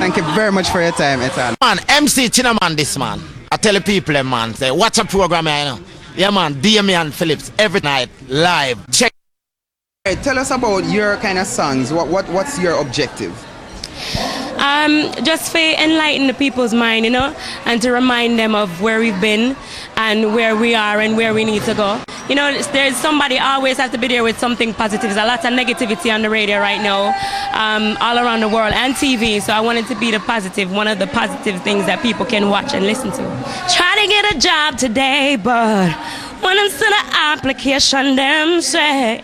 Thank you very much for your time, Ethan. Man, MC Chinaman this man. I tell the people, man, say, watch a program here, you know. Yeah, man, Damian Phillips, every night, live. Check. Hey, tell us about your kind of songs. What's your objective? Just to enlighten the people's mind, you know, and to remind them of where we've been and where we are and where we need to go. You know, there's somebody always has to be there with something positive. There's a lot of negativity on the radio right now, all around the world, and TV. So I wanted to be the positive, one of the positive things that people can watch and listen to. Try to get a job today, but when it's to the application, them say,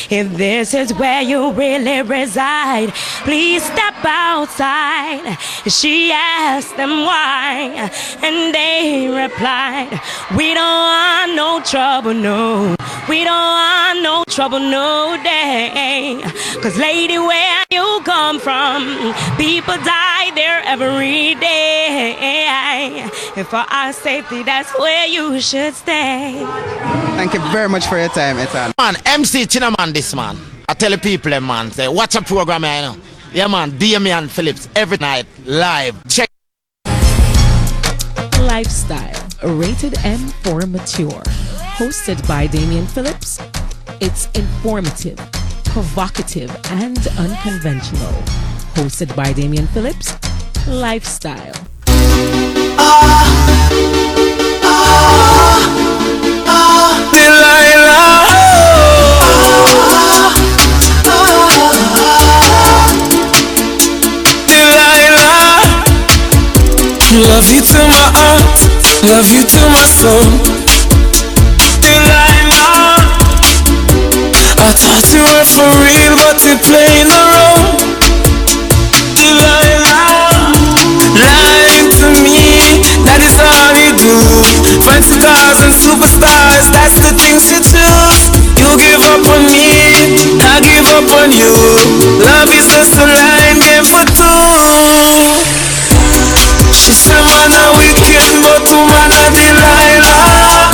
if this is where you really reside, please step outside. She asked them why, and they replied, we don't want no trouble, no. We don't want no trouble, no day. Cause lady, where you come from, people die there every day. And for our safety, that's where you should stay. Thank you very much for your time, Ethan. Man, MC Chinaman this man. I tell the people, man, say, watch a program here, you know. Yeah, man, Damian Phillips, every night, live. Check. Lifestyle, rated M for mature. Hosted by Damian Phillips. It's informative, provocative, and unconventional. Hosted by Damian Phillips. Lifestyle. Love you to my heart, love you to my soul. Delilah, I thought you were for real, but you're playing the role. Delilah, lying to me, that is all you do. Fancy cars and superstars, that's the things you choose. You give up on me, I give up on you. Love is just a line game for two. She said, man, a wicked, but to man, a Delilah.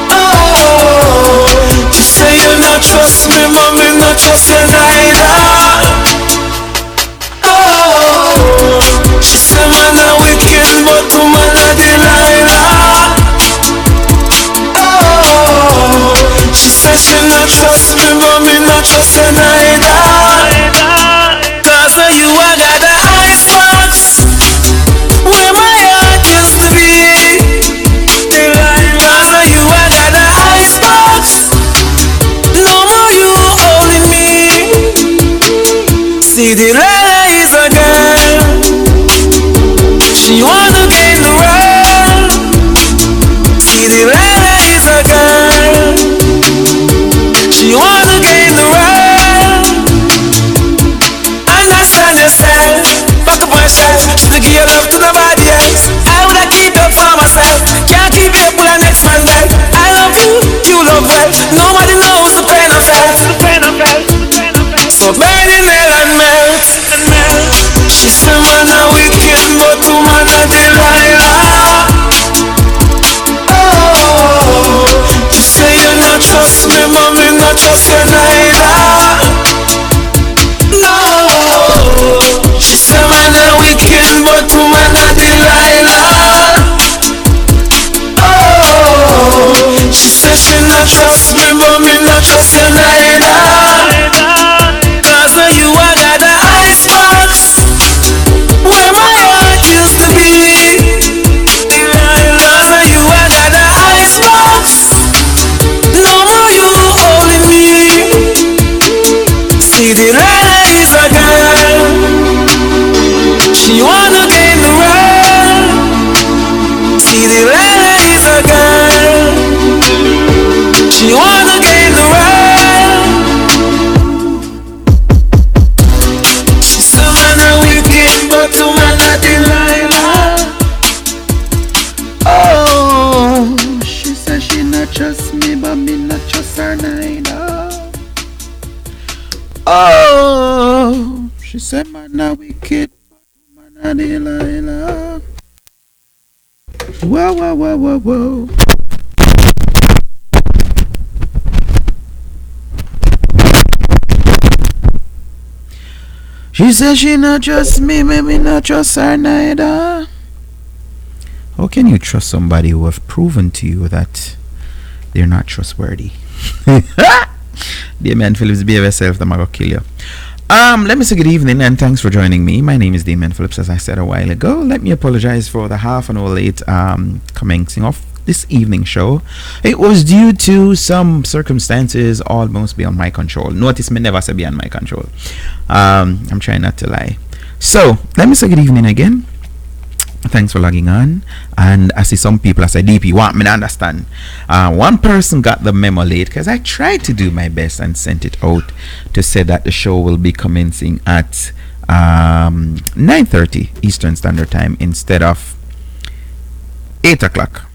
Oh, she said, you not trust me, but me not trust you neither. Oh, she said, man, a wicked, but to man, a Delilah. Oh, she said, she not trust me, but me not trust you neither. Cause of you, I got the ice box where my heart used to be. Because of you, I got the ice box. No more you holding me. See, Delilah is a girl. She wanna gain the world. See, Delilah is a girl. She wanna gain the world. Understand yourself. Back up on shelf. Shoulda give your love to nobody else. I woulda keep it for myself. Can't keep it up with the next man there. I love you, you love well. Nobody knows the pain I felt. So burning hell and melt. She said, man, a wicked, but to man, a Delilah. Oh, she say you not trust me, but me not trust you neither. No, she say man a wicked, but to man a Delilah. Oh, she say she not trust me, but me not trust you neither. Cause of you I got the ice box where my heart used to be. Cause of you I got the ice box. No more you holding me. See, Delilah is a girl. She wanna gain the world. See, Delilah is a girl. She wanna gain the world. She said, man, a wicked, but to man, a Delilah. Oh, she said she not trust me, but me not trust her neither. Oh, she said man a wicked, but man a Delilah. Whoa, whoa, whoa, whoa, whoa. She says she not trust me, maybe not trust her neither. How can you trust somebody who have proven to you that they're not trustworthy? Damien Phillips, behave yourself, I'm gonna kill you. Let me say good evening and thanks for joining me. My name is Damien Phillips, as I said a while ago. Let me apologize for the half an hour late commencing off this evening show. It was due to some circumstances almost beyond my control. Notice me never say beyond my control. I'm trying not to lie. So let me say good evening again. Thanks for logging on. And I see some people, I say, DP, want me to understand. One person got the memo late because I tried to do my best and sent it out to say that the show will be commencing at 9:30 Eastern Standard Time instead of 8 o'clock.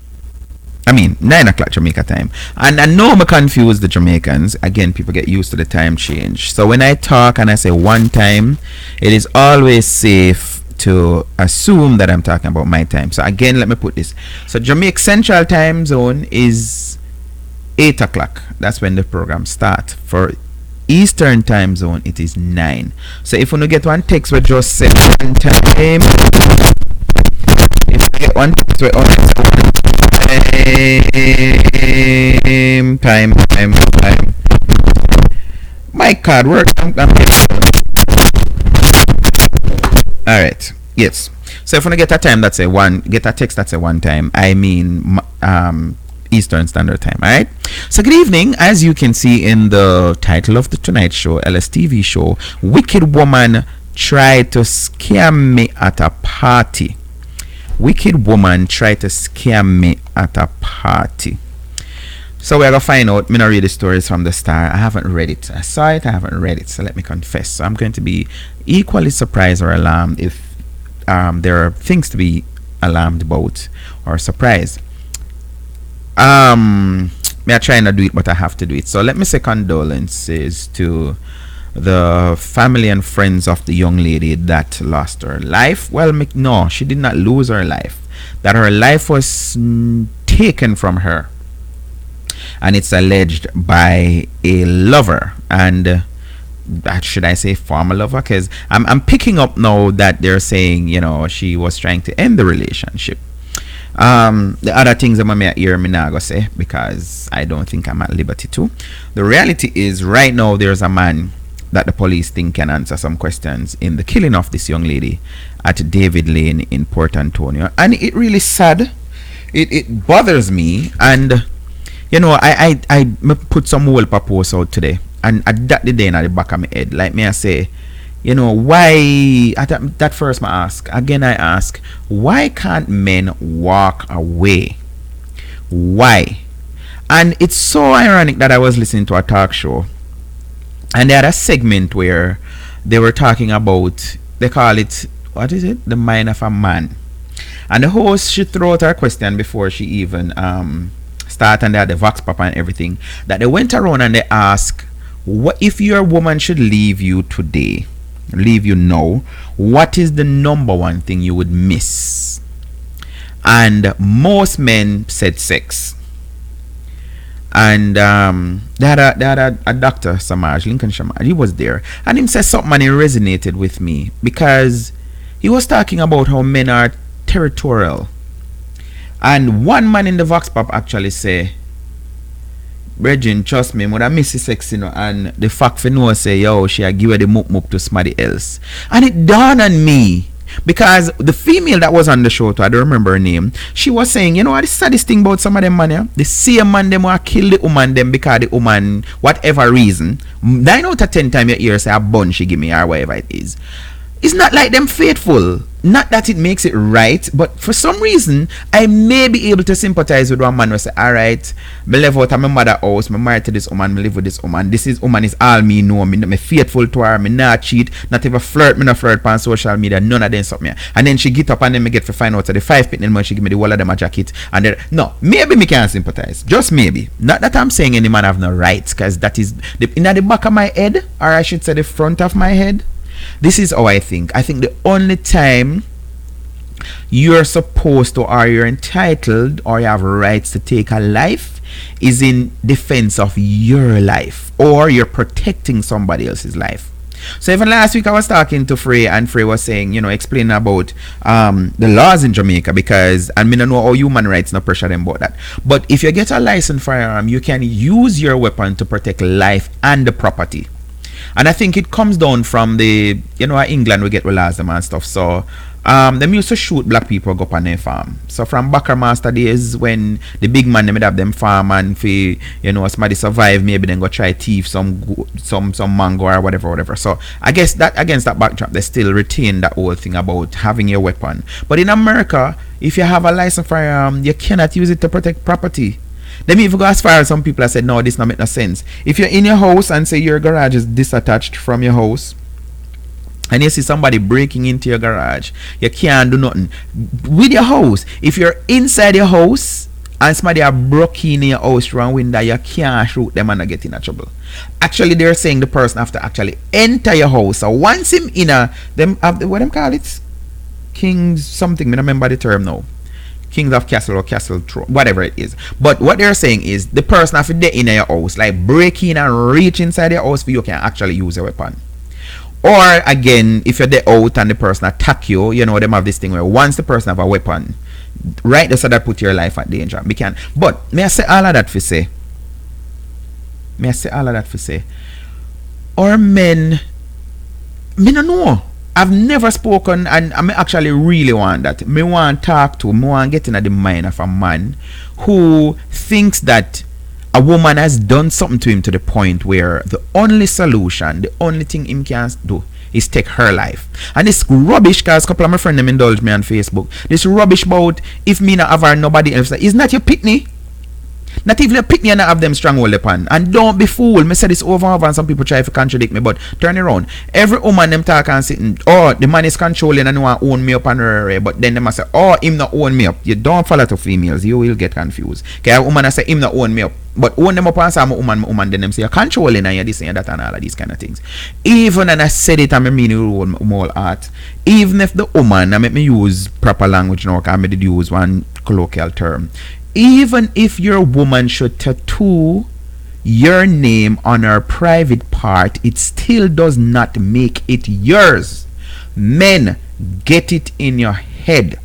I mean 9 o'clock Jamaica time. And I know I'm confused the Jamaicans. Again, people get used to the time change. So when I talk and I say one time, it is always safe to assume that I'm talking about my time. So again, let me put this. So Jamaica Central Time Zone is 8 o'clock. That's when the program starts. For Eastern Time Zone, it is 9. So if you get one text with just say one time, if you get one text with only time, my card works. All right. Yes. So if you get a time that's a one, get a text that's a one time, I mean Eastern Standard Time. All right. So good evening. As you can see in the title of the Tonight Show, LSTV Show, Wicked Woman tried to scam me at a party. Wicked Woman tried to scam me at a party. So we're gonna find out. Me not read the stories from the start. I haven't read it. I saw it. I haven't read it. So let me confess. So I'm going to be equally surprised or alarmed if there are things to be alarmed about or surprised. Me I try not to do it, but I have to do it. So let me say condolences to the family and friends of the young lady that lost her life. Well, no, she did not lose her life. That her life was taken from her. And it's alleged by a lover, and should I say former lover? Because I'm picking up now that they're saying, you know, she was trying to end the relationship. The other things I'm gonna hear me now go say, because I don't think I'm at liberty to. The reality is, right now there's a man that the police think can answer some questions in the killing of this young lady at David Lane in Port Antonio, and it really sad. It bothers me. And you know, I put some wallpaper posts out today, and I that the day in the back of my head, like me I say, you know, why at that first I ask, why can't men walk away? Why? And it's so ironic that I was listening to a talk show, and they had a segment where they were talking about, they call it, what is it? The mind of a man. And the host, she threw out her question before she even start, and they had the vox pop and everything, that they went around and they asked, what if your woman should leave you today, leave you now, what is the number one thing you would miss? And most men said sex. And they had a doctor, Samaj, Lincoln Samaj, he was there, and him said something and it resonated with me, because he was talking about how men are territorial. And one man in the Vox Pop actually say, Brethren, trust me, when I miss the sex, you know, and the fact for no say, yo, she a give her the mup to somebody else. And it dawned on me, because the female that was on the show, I don't remember her name, she was saying, you know what the saddest thing about some of them man, yeah? The same man them will kill the woman them because the woman, whatever reason, 9 out of 10 times you hear say a bun she give me or whatever it is. It's not like them faithful. Not that it makes it right, but for some reason, I may be able to sympathize with one man who say, alright, I live out of my mother house, I'm married to this woman, I live with this woman, woman is all me know, me faithful to her, me not cheat, not even flirt, me not flirt on social media, none of them something. And then she get up and then me get to find out that the 5 pitney money she give me the whole of them a jacket, and then, no, maybe me can sympathize, just maybe. Not that I'm saying any man have no rights, because that is, in the back of my head, or I should say the front of my head, this is how I think. I think the only time you're supposed to, or you're entitled, or you have rights to take a life is in defense of your life, or you're protecting somebody else's life. So even last week I was talking to Frey, and Frey was saying, explaining about the laws in Jamaica, because, and me don't know how human rights no pressure them about that. But if you get a licensed firearm, you can use your weapon to protect life and the property. And I think it comes down from the, England we get the laws them and stuff. So them used to shoot black people go up on their farm. So from Backer Master days, when the big man them would have them farm, and if somebody survive, maybe then go try thief some mango or whatever. So I guess that against that backdrop, they still retain that whole thing about having your weapon. But in America, if you have a licensed firearm, you cannot use it to protect property. Them even go as far as some people have said, no, this not make no sense. If you're in your house and say your garage is disattached from your house, and you see somebody breaking into your garage, you can't do nothing with your house. If you're inside your house and somebody are broken in your house through a window, you can't shoot them and not get in trouble. Actually, they're saying the person have to actually enter your house. So once him in them have what them call it? Kings something, I don't remember the term now. Kings of Castle or Castle Throne, whatever it is. But what they're saying is the person have to get in your house, like break in and reach inside your house for you can actually use a weapon. Or again, if you're there out and the person attack you, them have this thing where once the person have a weapon, right, so that put your life at danger. But may I say all of that for say? Or men, me no know. I've never spoken, and I actually really want that. Me want to get in the mind of a man who thinks that a woman has done something to him to the point where the only solution, the only thing him can do is take her life. And this rubbish, because a couple of my friends them indulge me on Facebook, this rubbish about if me not have her nobody else, is not your pitney. Not even a pitney and not have them stronghold upon. And don't be fooled. Me say this over and over, and some people try to contradict me, but turn it around. Every woman them talk and sitting, oh, the man is controlling and want own me up and but then they must say, oh, him not own me up. You don't follow to females, you will get confused. Okay, a woman say him not own me up, but own them up and say I'm a woman, then them say you're controlling and you're this and that and all of these kind of things. Even, and I said it, I mean it more art, even if the woman, I make me use proper language now, because I made use one colloquial term. Even if your woman should tattoo your name on her private part, it still does not make it yours. Men, get it in your head.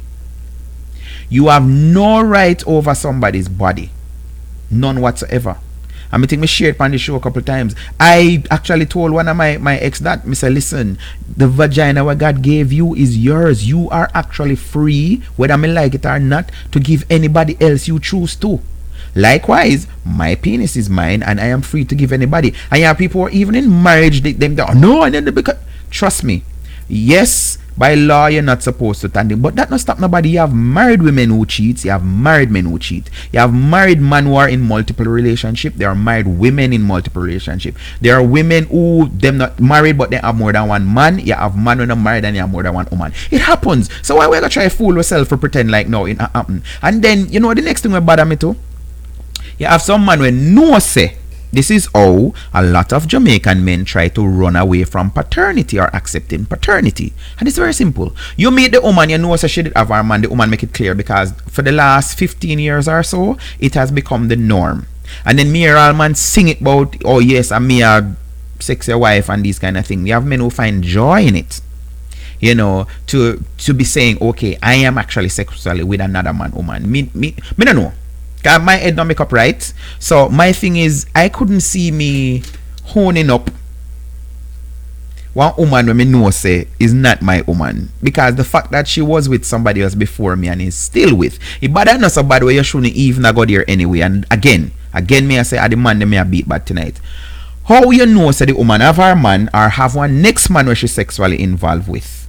You have no right over somebody's body. None whatsoever. I think me shared on the show a couple of times. I actually told one of my ex that, me say, listen, the vagina what God gave you is yours. You are actually free, whether me like it or not, to give anybody else you choose to. Likewise, my penis is mine and I am free to give anybody. And you have people who are even in marriage, them no, and then because trust me, yes, by law you're not supposed to stand in, but that not stop nobody. You have married women who cheat, you have married men who cheat, you have married men who are in multiple relationship, there are married women in multiple relationship, there are women who them not married but they have more than one man, you have man who not married and you have more than one woman. It happens. So why we gonna try to fool ourselves for pretend like no it not happen? And then the next thing will bother me too, you have some man when no say this is how a lot of Jamaican men try to run away from paternity or accepting paternity. And it's very simple. You meet the woman, you know, so she did have her man, the woman make it clear, because for the last 15 years or so, it has become the norm. And then me or all man sing it about, oh yes, I'm me a sexy wife and these kind of things. You have men who find joy in it. To be saying, okay, I am actually sexually with another man, woman. Me don't know. My head don't make up right. So my thing is, I couldn't see me honing up one woman when me know say is not my woman, because the fact that she was with somebody else before me and is still with, it bad not so bad where you shouldn't even go there anyway. And again me I say I the man them me a beat bad tonight. How you know say the woman have her man or have one next man where she's sexually involved with?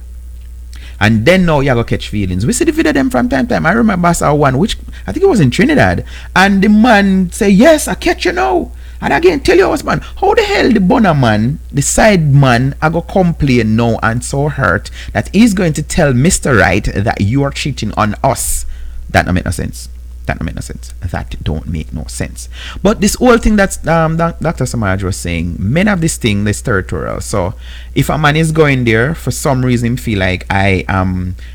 And then now you go catch feelings. We see the video them from time to time. I remember I saw one which I think it was in Trinidad, and the man say, yes, I catch you now. And again, tell your husband, how the hell the bonner man, the side man, I go complain now and so hurt that he's going to tell Mr. Right that you are cheating on us. That don't make no sense. That don't make no sense. But this whole thing that Dr. Samaj was saying, men have this thing, this territorial. So if a man is going there for some reason, feel like I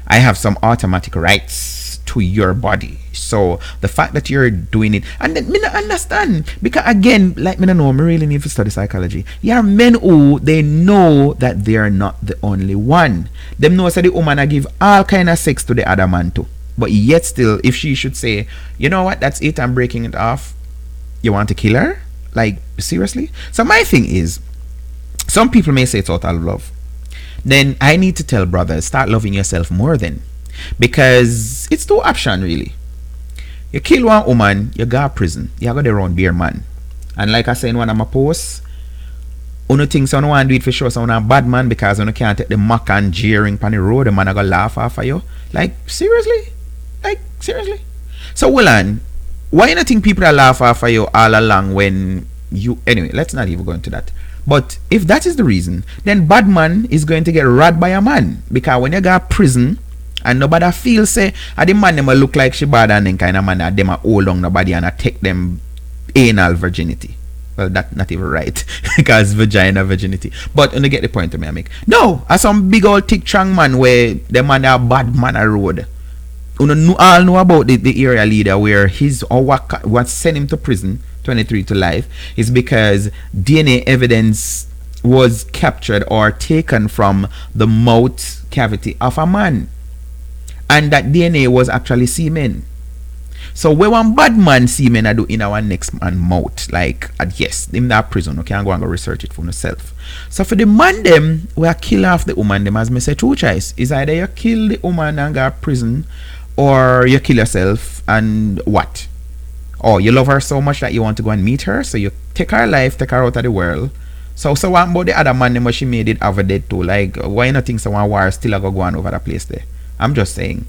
have some automatic rights to your body. So the fact that you're doing it, and then me not understand, because again, like me no know, me really need to study psychology. There are men who they know that they are not the only one. Them know say the woman I give all kind of sex to the other man too. But yet still, if she should say, you know what, that's it, I'm breaking it off, you want to kill her? Like, seriously? So my thing is, some people may say it's out of love. Then I need to tell brothers, start loving yourself more then. Because it's two options really. You kill one woman, you go to prison. You go there around beer man. And like I said in one of my posts, uno think someone want to do it for sure, someone a bad man because uno can't take the mock and jeering on the road, the man a go laugh off of you. Like, seriously? Like, seriously? So, Willan, why you not think people are laugh off of you all along when you... Anyway, let's not even go into that. But if that is the reason, then bad man is going to get robbed by a man. Because when you go to prison, and nobody feels say, the man them look like she bad and then kind of man that them a hold on nobody and take them anal virginity. Well, that's not even right. Because vagina virginity. But you get the point to me I make. No, as some big old thick strong man where the man a bad man a road. You all know about the area leader where his or what sent him to prison 23 to life is because DNA evidence was captured or taken from the mouth cavity of a man, and that DNA was actually semen. So when one bad man semen I do in our next man mouth, like yes, in that prison, you can go and go research it for yourself. So for the man them, we are kill off the woman them, as me say, two choice is either you kill the woman and go to prison, or you kill yourself and what? Or you love her so much that you want to go and meet her, so you take her life, take her out of the world. So what about the other man them she made it over dead too? Like, why you not think someone war still go on over that place there? I'm just saying.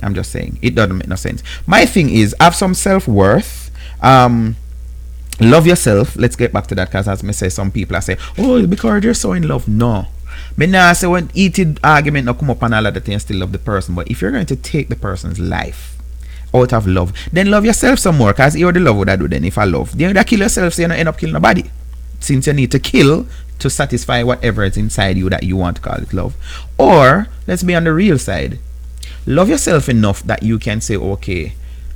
It doesn't make no sense. My thing is, have some self-worth. Love yourself. Let's get back to that, because as me say, some people are say, oh, because you're so in love. No. Me nah say when heated argument no come up and all of that and still love the person. But if you're going to take the person's life out of love, then love yourself some more, because you're the love would I do then if I love. Then you kill yourself so you don't end up killing nobody. Since you need to kill to satisfy whatever is inside you that you want to call it love. Or let's be on the real side. Love yourself enough that you can say, okay,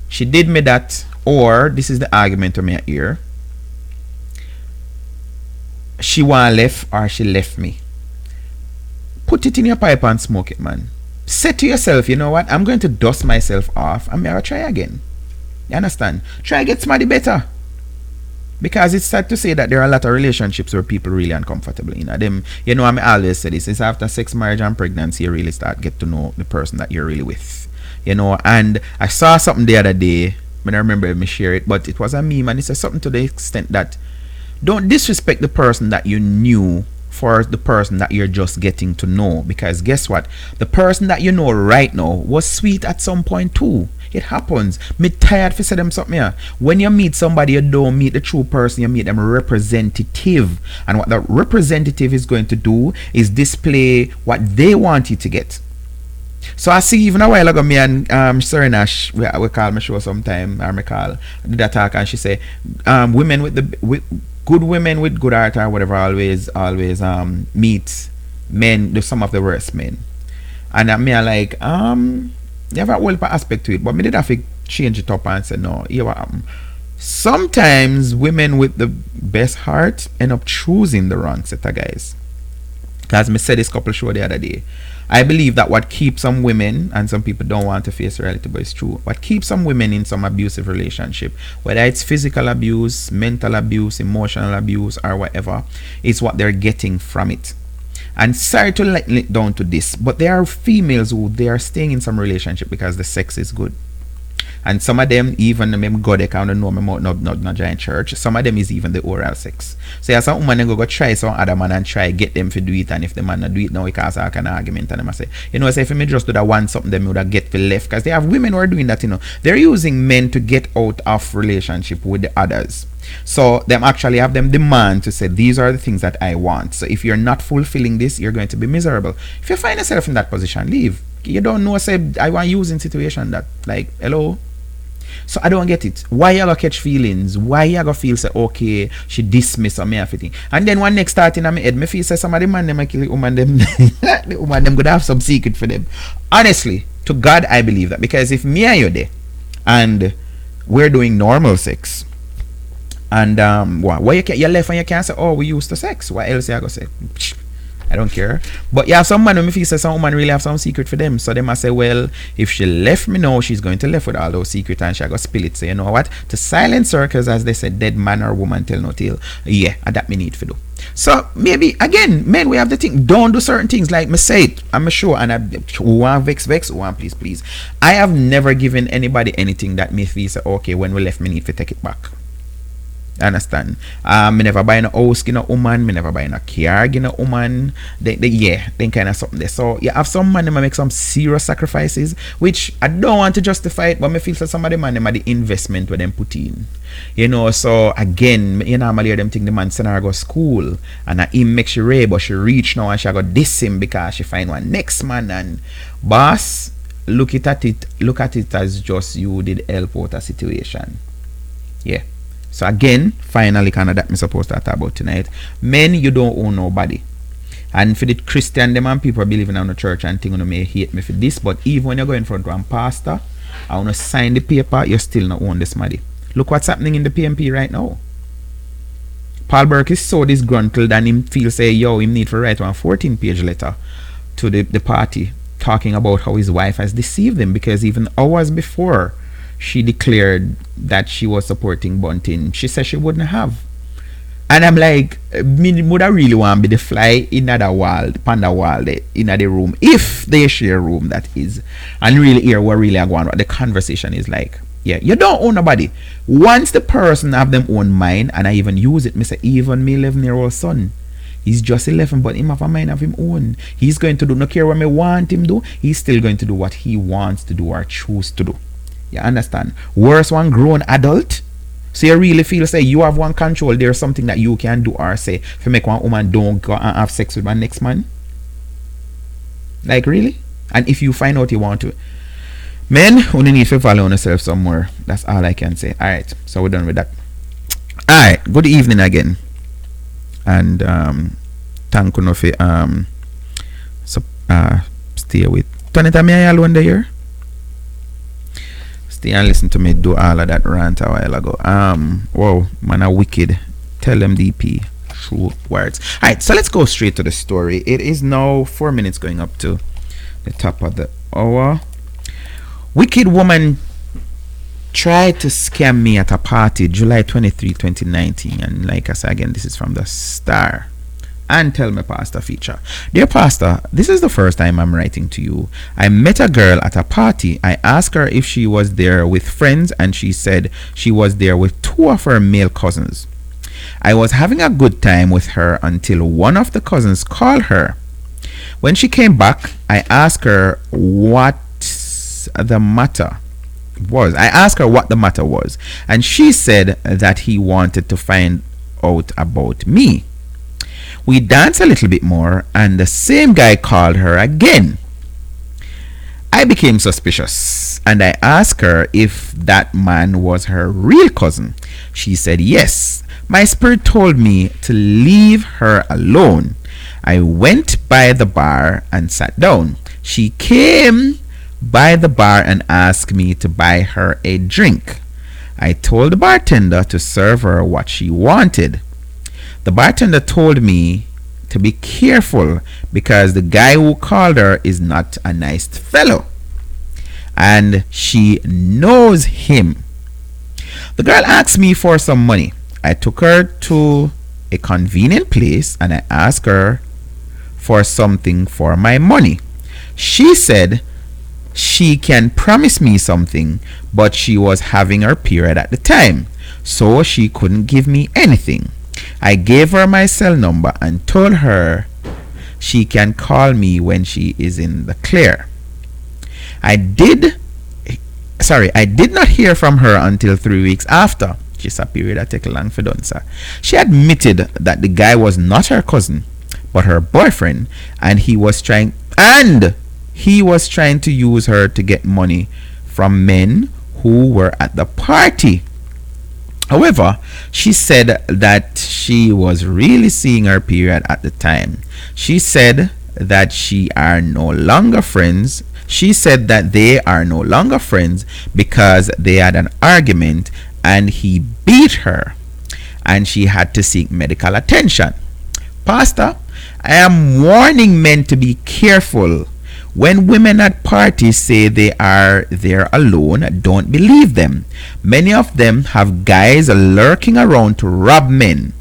she did me that, or this is the argument to me here. She want left or she left me. Put it in your pipe and smoke it, man. Say to yourself, you know what? I'm going to dust myself off and maybe I'll try again. You understand? Try get somebody better. Because it's sad to say that there are a lot of relationships where people really uncomfortable in them. You know, I always say this, it's after sex, marriage and pregnancy you really start get to know the person that you're really with. You know, and I saw something the other day, I don't remember me share it, but it was a meme and it says something to the extent that don't disrespect the person that you knew for the person that you're just getting to know, because guess what, the person that you know right now was sweet at some point too. It happens. Me tired for say them something here. When you meet somebody, you don't meet the true person, you meet them representative, and what the representative is going to do is display what they want you to get. So I see even a while ago me and Serena, we call me show sometime, or me call did that talk, and she say women with good women with good heart or whatever always meet men, some of the worst men. And me are like, you have a whole aspect to it, but me did have to change it up and say, no, here what happen. Sometimes women with the best heart end up choosing the wrong set of guys. Because me said this couple show the other day, I believe that what keeps some women, and some people don't want to face reality, but it's true, what keeps some women in some abusive relationship, whether it's physical abuse, mental abuse, emotional abuse, or whatever, is what they're getting from it. And sorry to let it down to this, but there are females who they are staying in some relationship because the sex is good. And some of them, even God, they can't know me not giant church. Some of them is even the oral sex. So yeah, some woman go try some other man and try get them to do it, and if the man not do it now, it cause a kind of argument, and them say, you know, say if me just do that one something, them would have get for left, because they have women who are doing that, you know. They're using men to get out of relationship with the others. So them actually have them demand to say, these are the things that I want. So if you're not fulfilling this, you're going to be miserable. If you find yourself in that position, leave. You don't know, say I want using situation that like hello. So I don't get it. Why you gonna catch feelings? Why you gonna feel say okay, she dismiss or me everything? And then one next starting in my head, me feel say some of the man them kill the woman them the woman them gonna have some secret for them. Honestly, to God I believe that, because if me and you there and we're doing normal sex. And why you left and you can't say, oh, we used to sex? What else you gonna say? I don't care. But you have some man when me feel say some woman really have some secret for them. So they must say, well, if she left me now, she's going to left with all those secrets and she go spill it. So you know what? To silence her, because as they said, dead man or woman tell no tale. Yeah, that me need to do. So maybe again, men, we have the thing. Don't do certain things like me say it. I'm sure, and who want vex, who want please. I have never given anybody anything that me feel say, okay, when we left, me need to take it back. Understand? Me never buy no house in a woman, me never buy no car in a woman. Then kind of something there. So you have some man them make some serious sacrifices, which I don't want to justify it, but me feel that some of the man them are the investment where them put in. You know, so again, you normally hear them think the man send her go school and him make she ready, but she reach now and she go diss him because she find one next man. And boss, look at it as just you did help out a situation. Yeah. So again, finally, kind of that me supposed to talk about tonight. Men, you don't own nobody. And for the Christian them and people believing in the church and thing, you may hate me for this, but even when you go in front of one pastor, I want to sign the paper, you still not own this money. Look what's happening in the PMP right now. Paul Burke is so disgruntled and him feel say, yo, him need to write one 14-page letter to the party talking about how his wife has deceived him, because even hours before she declared that she was supporting Bunting, she said she wouldn't have. And I'm like, me would I really want to be the fly in the wall, panda wall, in the room, if they share a room, that is, and really hear what really are going on, what the conversation is like. Yeah, you don't own nobody. Once the person have them own mind, and I even use it, me say, even me 11-year-old son, he's just 11, but him have a mind of him own. He's going to do, no care what me want him do, he's still going to do what he wants to do or choose to do. You understand? Worse, one grown adult. So you really feel say you have one control. There's something that you can do or say to make one woman don't go and have sex with my next man. Like really? And if you find out you want to, men, only need to follow on yourself somewhere. That's all I can say. Alright, so we're done with that. Alright, good evening again. And thank you for stay with Tonita me alone there. Stay and listen to me do all of that rant a while ago. Wow, man, a wicked. Tell them DP. True words. Alright, so let's go straight to the story. It is now 4 minutes going up to the top of the hour. Wicked woman tried to scam me at a party July 23, 2019. And like I said again, this is from the Star. And tell me, Pastor Feature. Dear Pastor, this is the first time I'm writing to you. I met a girl at a party. I asked her if she was there with friends, and she said she was there with 2 of her male cousins. I was having a good time with her until one of the cousins called her. When she came back, I asked her what the matter was. And she said that he wanted to find out about me. We danced a little bit more, and the same guy called her again. I became suspicious, and I asked her if that man was her real cousin. She said yes. My spirit told me to leave her alone. I went by the bar and sat down. She came by the bar and asked me to buy her a drink. I told the bartender to serve her what she wanted. The bartender told me to be careful because the guy who called her is not a nice fellow and she knows him. The girl asked me for some money. I took her to a convenient place and I asked her for something for my money. She said she can promise me something, but she was having her period at the time, so she couldn't give me anything. I gave her my cell number and told her she can call me when she is in the clear. I did not hear from her until 3 weeks after. She's a period that take long for done, sir. She admitted that the guy was not her cousin, but her boyfriend, and he was trying to use her to get money from men who were at the party. However, she said that she was really seeing her period at the time. She said that she are no longer friends. She said that they are no longer friends because they had an argument and he beat her and she had to seek medical attention. Pastor, I am warning men to be careful. When women at parties say they are there alone, don't believe them. Many of them have guys lurking around to rob men.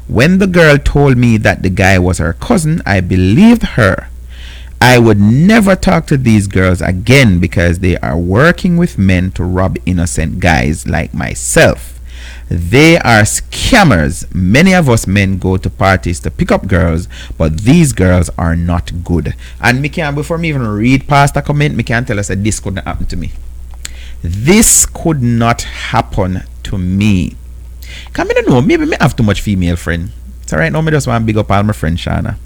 When the girl told me that the guy was her cousin, I believed her. I would never talk to these girls again because they are working with men to rob innocent guys like myself. They are scammers. Many of us men go to parties to pick up girls, but these girls are not good. And me can, before me even read past a comment, me can tell us that this couldn't happen to me. This could not happen to me. Cause I don't know, maybe me have too much female friend. So right now me just want to big up all my friend Shana.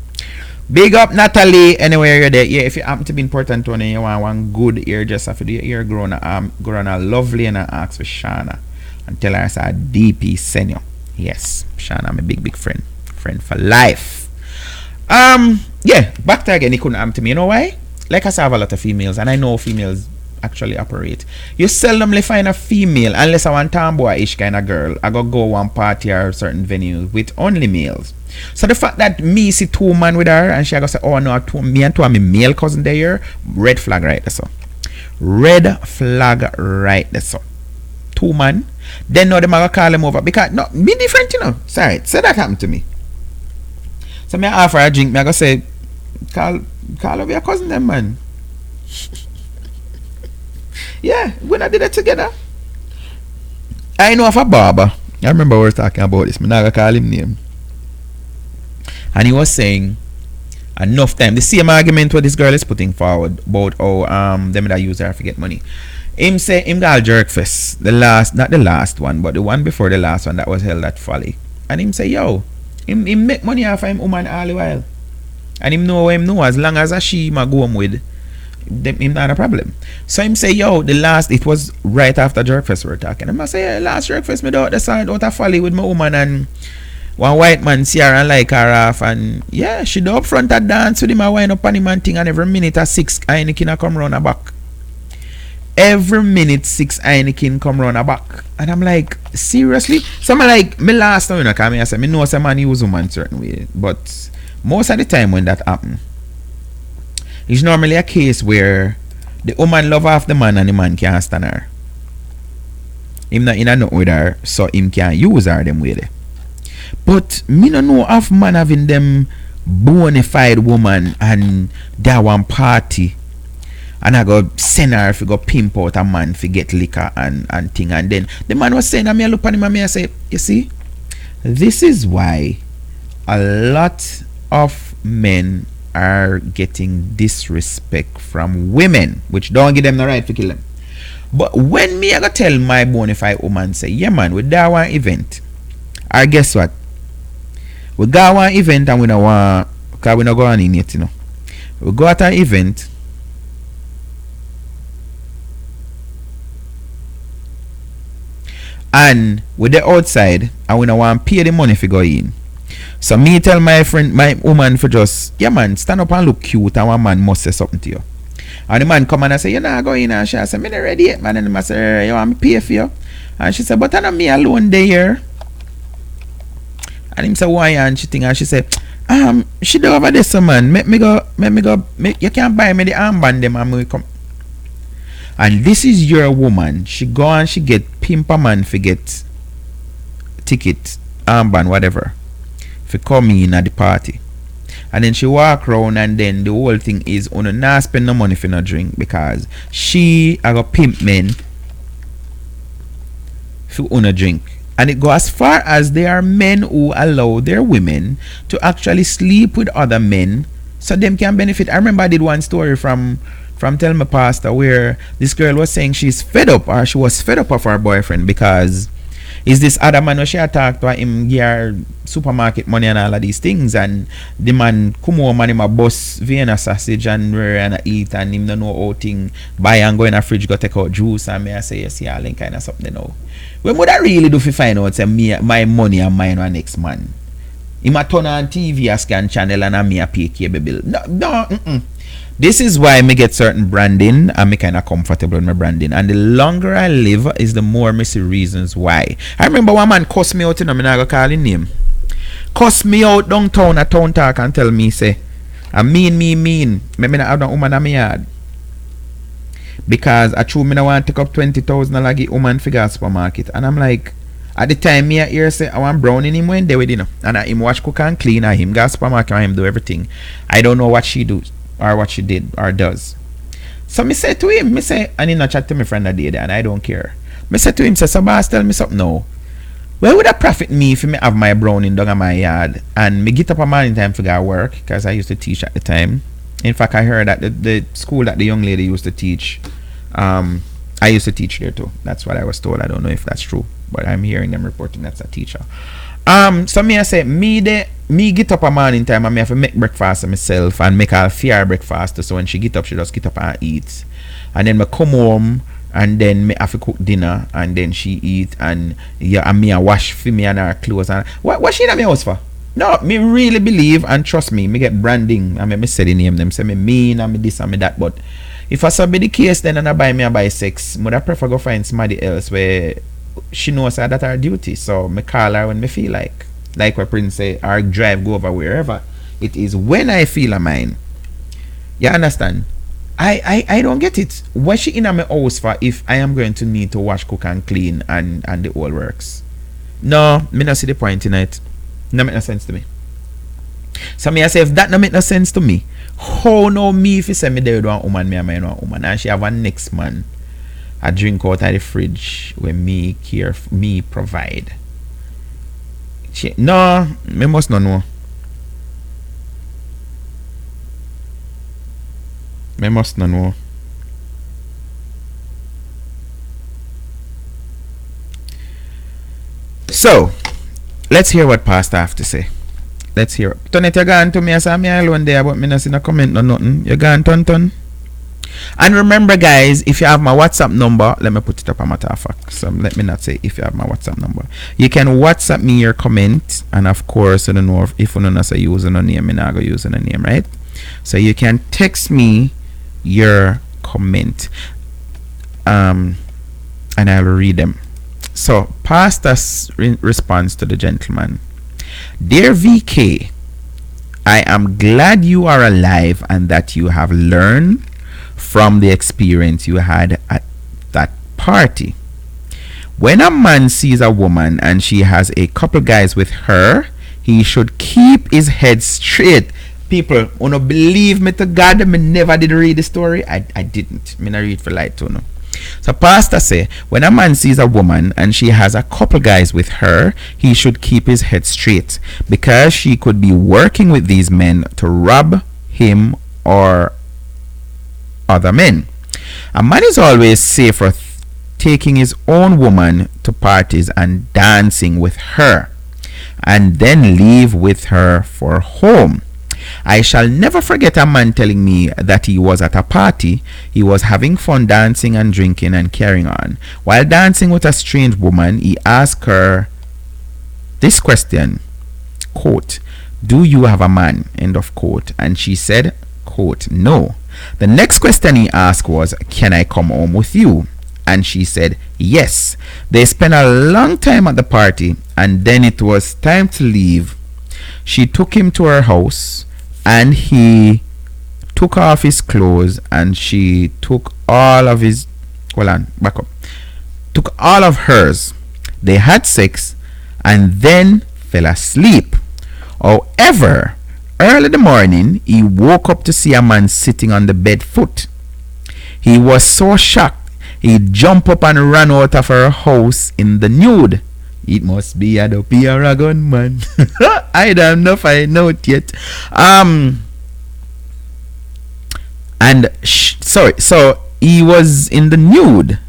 Big up Natalie, anywhere you're there. Yeah, if you happen to be in Port Antonio, you want one good hairdresser for the hair grown a lovely and ask for Shana. And tell her I said DP send you. Yes, Shana, I'm a big friend for life. Yeah, back to again, it couldn't happen to me. You know why? Like I said, I have a lot of females, and I know females actually operate. You seldomly find a female, unless I want tomboy-ish kind of girl, I go one party or a certain venue with only males. So the fact that me see two man with her, and she go say, oh no, me and two of my male cousin there, red flag right there, so. Red flag right there, so. Two man. Then now them are gonna call him over because no, be different, you know. Sorry, say that happened to me. So me offer a drink, me I go say, call over your cousin them, man. Yeah, when I did it together. I know of a barber. I remember we were talking about this. Me not gonna call him name. And he was saying enough time. The same argument what this girl is putting forward about how them that use her forget money. Him say him got a jerk fest. Not the last one, but the one before the last one that was held at Folly. And him say, yo, him make money off him woman all the while. And him know what him know, as long as a she ma go home with, him not a problem. So him say, yo, it was right after jerk fest we're talking. And I say, yeah, last jerk fest me out the side out of Folly with my woman, and one white man see her and like her off, and yeah, she do up front a dance with him and wind up on him and thing, and every minute a 6 Heineken come round her back. Every minute 6 Heineken come round her back. And I'm like, seriously? So I'm like, me last time, you know, come here, I say, me know some man use woman certain way. But most of the time when that happen, it's normally a case where the woman love half the man and the man can't stand her. Him not in a note with her, so him can't use her them way there. But me no know of man having them bona fide woman and that one party, and I go send her if you go pimp out a man for get liquor and thing. And then the man was saying, I me look at him and me I say, you see, this is why a lot of men are getting disrespect from women, which don't give them the right to kill them. But when me I go tell my bona fide woman, say, yeah man, with that one event, or guess what, we got one event and we don't want, because we not going in yet, you know. We go at an event, and with the outside, and we don't want to pay the money for go in. So me tell my friend, my woman, for just, yeah man, stand up and look cute, and one man must say something to you. And the man come and I say, you know, go in, and she say, me not ready yet, man. And I say, you want me pay for you? And she say, but I know me alone there. And him say, why? And she think, and she say, she do over this, man. Make me go, you can't buy me the armband them and me come. And this is your woman. She go and she get pimper man for get ticket, armband, whatever, for come in at the party. And then she walk around, and then the whole thing is on not spend no money for no drink because she a go pimp men for on a drink. And it go as far as there are men who allow their women to actually sleep with other men so them can benefit. I remember I did one story from Tell Me Pastor where this girl was saying she's fed up, or she was fed up of her boyfriend because is this other man who she attacked to him give her supermarket money and all of these things, and the man come home and him a bus Vienna sausage and eat, and him don't know how thing buy and go in a fridge go take out juice, and me I say yes, yeah, all kind of something now. When would I really do if find out say me my money and mine or next man? Him a turn on TV a scan channel and a me a pay cable bill. No. This is why me get certain branding and me kind of comfortable with my branding. And the longer I live is the more me see reasons why. I remember one man cuss me out, you know, me not go call him name. Cuss me out downtown at Town Talk and tell me, say, I mean. Me not have no woman in my yard. Because I true me not want to take up 20,000 and give woman figure supermarket. And I'm like, at the time me here say I want brown in him when they with, you know. And I him watch cook and clean, and him go supermarket and him do everything. I don't know what she do or what she did or does. So me say to him, me say, and he not chat to my friend that day and I don't care. Me say to him, say, so boss tell me something now. Where would that profit me if me have my browning down in my yard and me get up a morning time to go work, because I used to teach at the time. In fact, I heard that the school that the young lady used to teach, I used to teach there too. That's what I was told. I don't know if that's true, but I'm hearing them reporting that's a teacher. So me I say me get up a morning time and me have to make breakfast myself and make her fear breakfast, so when she get up she just get up and eat, and then me come home and then me have to cook dinner and then she eat, and me a wash for me and her clothes. And what she in my house for? No, me really believe and trust me get branding. I mean, me say the name them, say me mean and me this and me that, but if I saw be the case then and I buy sex, would I prefer go find somebody else where she knows that her duty. So me call her when me feel like what Prince say, or drive go over wherever it is when I feel a mine. You understand? I don't get it. What she in my house for if I am going to need to wash, cook and clean and the whole works? No, me not see the point in it. No make no sense to me. So me I say, if that no make no sense to me, how no me if you say me there with one woman, me and one woman, and she have one next man a drink out of the fridge where me provide. No, me must not know. Me must not know. So, let's hear what Pastor have to say. Let's hear it. Tonet, you gone to me, I say me alone there, but me not see no comment or nothing. You gone, Ton? And remember, guys, if you have my WhatsApp number, let me put it up a matter of fact. So let me not say if you have my WhatsApp number. You can WhatsApp me your comment, and of course, I don't know if you don't say use a name, I'm not gonna use a name, right? So you can text me your comment, and I'll read them. So Pastor's response to the gentleman: Dear VK, I am glad you are alive and that you have learned from the experience you had at that party. When a man sees a woman and she has a couple guys with her, he should keep his head straight. People, wanna believe me to God, me never did read the story. I didn't. Me not read for light to no. So Pastor say, when a man sees a woman and she has a couple guys with her, he should keep his head straight, because she could be working with these men to rob him or other men. A man is always safer taking his own woman to parties and dancing with her, and then leave with her for home. I shall never forget a man telling me that he was at a party, he was having fun dancing and drinking and carrying on. While dancing with a strange woman, he asked her this question, quote, "Do you have a man?" end of quote. And she said, quote, "No." The next question he asked was, "Can I come home with you?" And she said, "Yes." They spent a long time at the party, and then it was time to leave. She took him to her house, and he took off his clothes, and she took all of his, took all of hers. They had sex and then fell asleep. However, early in the morning, he woke up to see a man sitting on the bed foot. He was so shocked, he jumped up and ran out of her house in the nude. It must be a dopey or a gunman. I don't know if I know it yet. So he was in the nude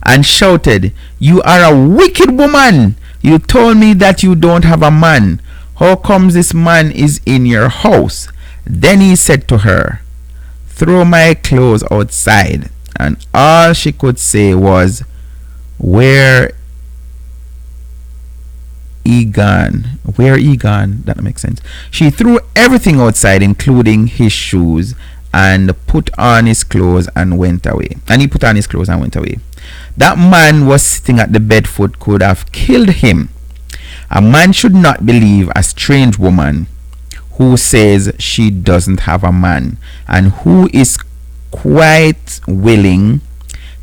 and shouted, "You are a wicked woman. You told me that you don't have a man. How comes this man is in your house?" Then he said to her, "Throw my clothes outside." And all she could say was, "Where Egan. Where Egan? That makes sense. She threw everything outside, including his shoes, and put on his clothes and went away. And he put on his clothes and went away. That man was sitting at the bed foot, could have killed him. A man should not believe a strange woman who says she doesn't have a man and who is quite willing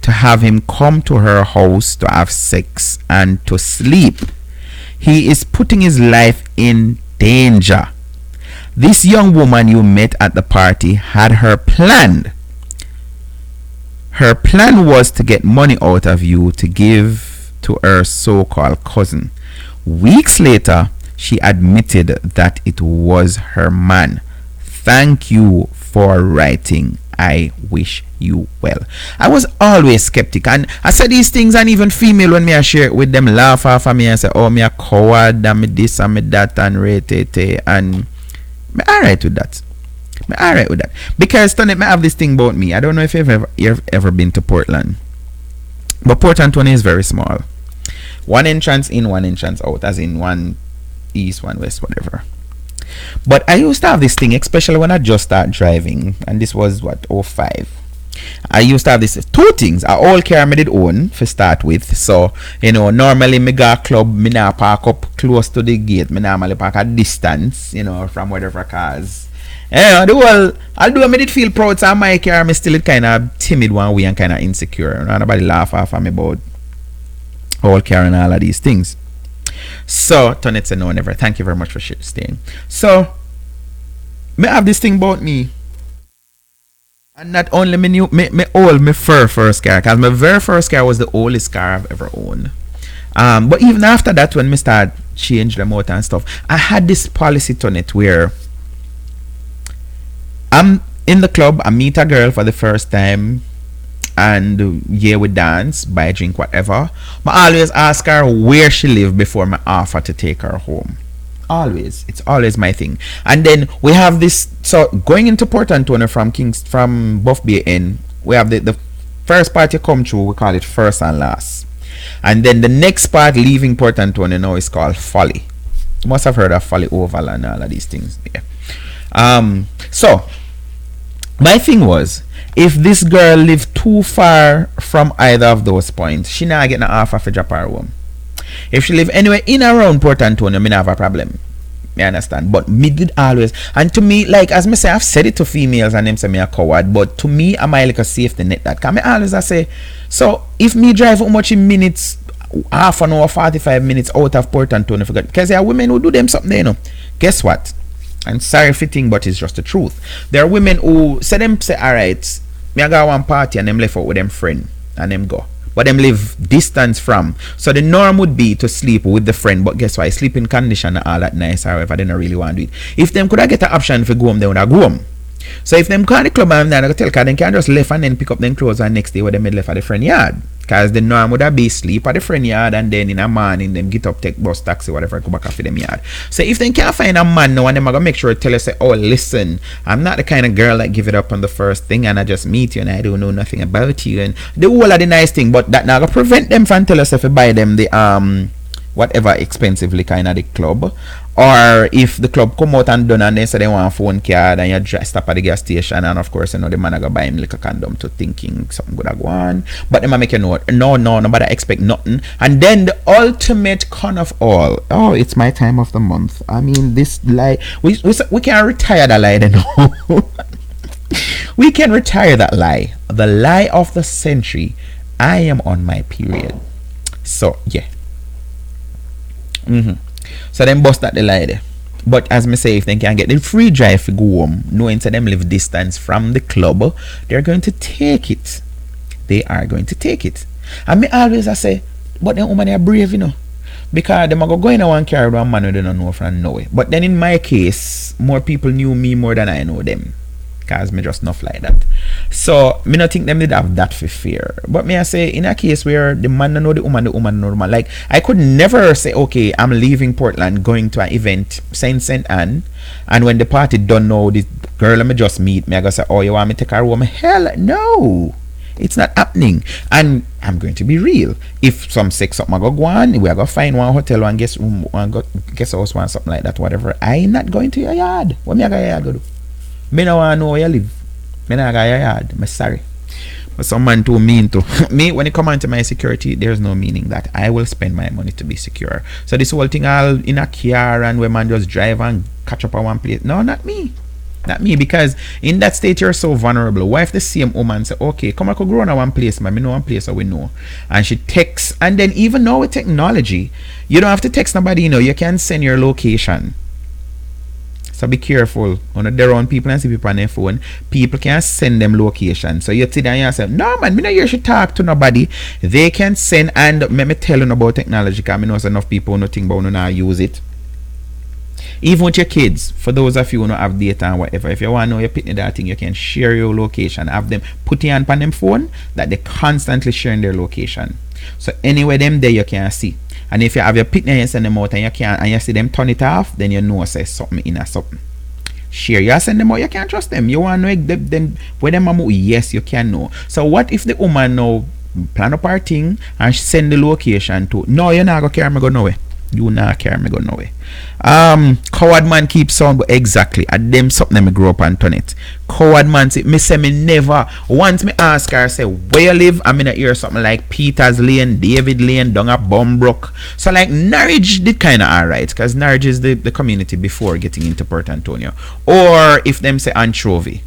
to have him come to her house to have sex and to sleep. He is putting his life in danger. This young woman you met at the party had her planned. Her plan was to get money out of you to give to her so-called cousin. Weeks later, she admitted that it was her man. Thank you for writing. I wish you well. I was always skeptic, and I said these things, and even female when me I share it with them laugh off of me and say, oh, me a coward, and me this and me that and rate, and me alright with that. Me alright with that. Because Tony, me have this thing about me. I don't know if you've ever been to Portland, but Portland, Tony, is very small. One entrance in, one entrance out, as in one east, one west, whatever. But I used to have this thing, especially when I just started driving, and this was what, 05. I used to have this two things. I all car me did own for start with. So, you know, normally me go club, me now park up close to the gate. Me normally park at distance, you know, from whatever cars. Yeah, although I made it feel proud, so my car, me still kind of timid one way and kind of insecure. Nobody laugh off of me about all car and all of these things. So Tonette said no, never. Thank you very much for staying. So me have this thing about me, and not only me first car, because my very first car was the oldest car I've ever owned. But even after that, when me start change them out and stuff, I had this policy, Tonette, where I'm in the club, I meet a girl for the first time, and yeah, we dance, buy a drink, whatever. But I always ask her where she live before I offer to take her home. Always. It's always my thing. And then we have this, so going into Port Antonio from Buff Bay Inn, we have the first part you come through, we call it first and last. And then the next part leaving Port Antonio now is called Folly. You must have heard of Folly Oval and all of these things. Yeah. So my thing was, if this girl lived too far from either of those points, she not get an offer for drop her home. If she live anywhere in around Port Antonio, me not have a problem. Me understand. But me did always, and to me, like as me say, I've said it to females and them say me a coward, but to me, I'm like a safety net that. Cause me always I say, so if me drive how much in minutes, half an hour, 45 minutes out of Port Antonio, forget, because there are women who do them something, you know. Guess what? And sorry fitting, but it's just the truth. There are women who say, alright, me I got one party and them left out with them friend and them go. But them live distance from. So the norm would be to sleep with the friend, but guess what? Sleeping condition and all that nice, however, they don't really want to do it. If them could I get an option for go home, they would have go home. So if them call the club and they're tell they can just left and then pick up them clothes and next day what they made left at the friend yard. Because the norm would be sleep at the friend yard and then in a morning them get up, take bus, taxi, whatever, go back after them yard. So if they can't find a man now and them are gonna make sure to tell us, say, oh listen, I'm not the kind of girl that give it up on the first thing and I just meet you and I don't know nothing about you and the whole of the nice thing, but that not gonna prevent them from tell us if we buy them the whatever expensively kind of the club, or if the club come out and done and they say they want a phone card and you just stop at the gas station and of course you know the man gonna buy him like a condom to thinking something good go on, but them make you know nobody expect nothing. And then the ultimate con of all, oh it's my time of the month, I mean this lie, we can retire that lie then. We can retire that lie, the lie of the century, I am on my period. So yeah. So them bust that the lie there. But as me say, if they can get the free drive to go home, knowing to them live distance from the club, they're going to take it. They are going to take it. And me always I say, but them women are brave, you know. Because them are go in a one car with one man who they don't know from nowhere. But then in my case, more people knew me more than I know them. Because me just enough like that. So me not think them did have that for fear. But me I say in a case where the man don't know the woman know the man. Like I could never say okay, I'm leaving Portland going to an event St. Anne, and when the party don't know the girl me just meet me, I go say, oh you want me to take her home? Hell no. It's not happening. And I'm going to be real. If some sex up, I go on, we are going to find one hotel, one guest room, one guest house, one something like that, whatever. I not going to your yard. What me I go your yard go do? Me no want to know where you live. Me not go your yard. I'm sorry. But some man too mean to me. When it come on to my security, there's no meaning that I will spend my money to be secure. So this whole thing all in a car and where man just drive and catch up on one place. No, not me. Not me, because in that state you're so vulnerable. What if the same woman say, okay, come I could grow on one place, man. Me know one place that we know. And she texts, and then even now with technology, you don't have to text nobody, you can send your location. So be careful. When they're on people and see people on their phone, people can send them location. So you sit down and you say, no man, me no you should talk to nobody. They can send, and let me tell you about technology, because I know enough people who think about not use it. Even with your kids, for those of you who don't have data and whatever, if you want to know your pitney that thing, you can share your location, have them put your hand on them phone that they constantly sharing their location. So anywhere them there you can see. And if you have your pitney and send them out and you see them turn it off, then you know say something in a something. Share, you send them out, you can't trust them. You want to know them where them move, yes you can know. So what if the woman now plan up her thing and send the location to, no, you're not gonna carry me go nowhere. You not carry me go nowhere. Coward man keeps on, but exactly at them something let me grow up and turn it. Coward man say me never. Once me ask her, say where you live, I'm gonna hear something like Peters Lane, David Lane, down at Bumbrook. So like Norwich did kinda alright, because Norwich is the community before getting into Port Antonio. Or if them say Anchovy,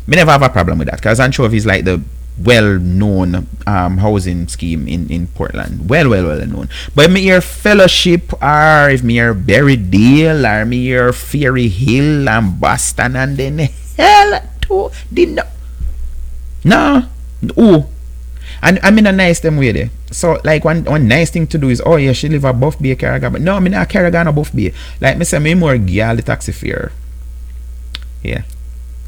me never have a problem with that, because Anchovy is like the well-known housing scheme in Portland. Well known. But if me hear Fellowship, or if me hear Berrydale, or me hear Ferry Hill and Boston, and then hell to the no. Oh. And I'm in a nice them way there. So like one nice thing to do is, oh yeah, she live above Bay Carrigan. But no, I'm not Carrigan above Bay. Like me say me more girl the taxi fare. Yeah.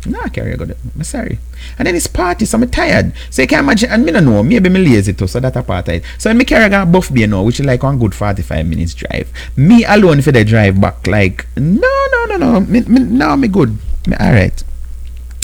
No, I carry go there. I'm sorry. And then it's party, so I'm tired. So you can imagine, and me don't know, maybe me lazy too, so that a part of it. So when me carry go buff bay now, which is like one good 45 minutes drive. Me alone for the drive back, like, no. Me good. Me alright.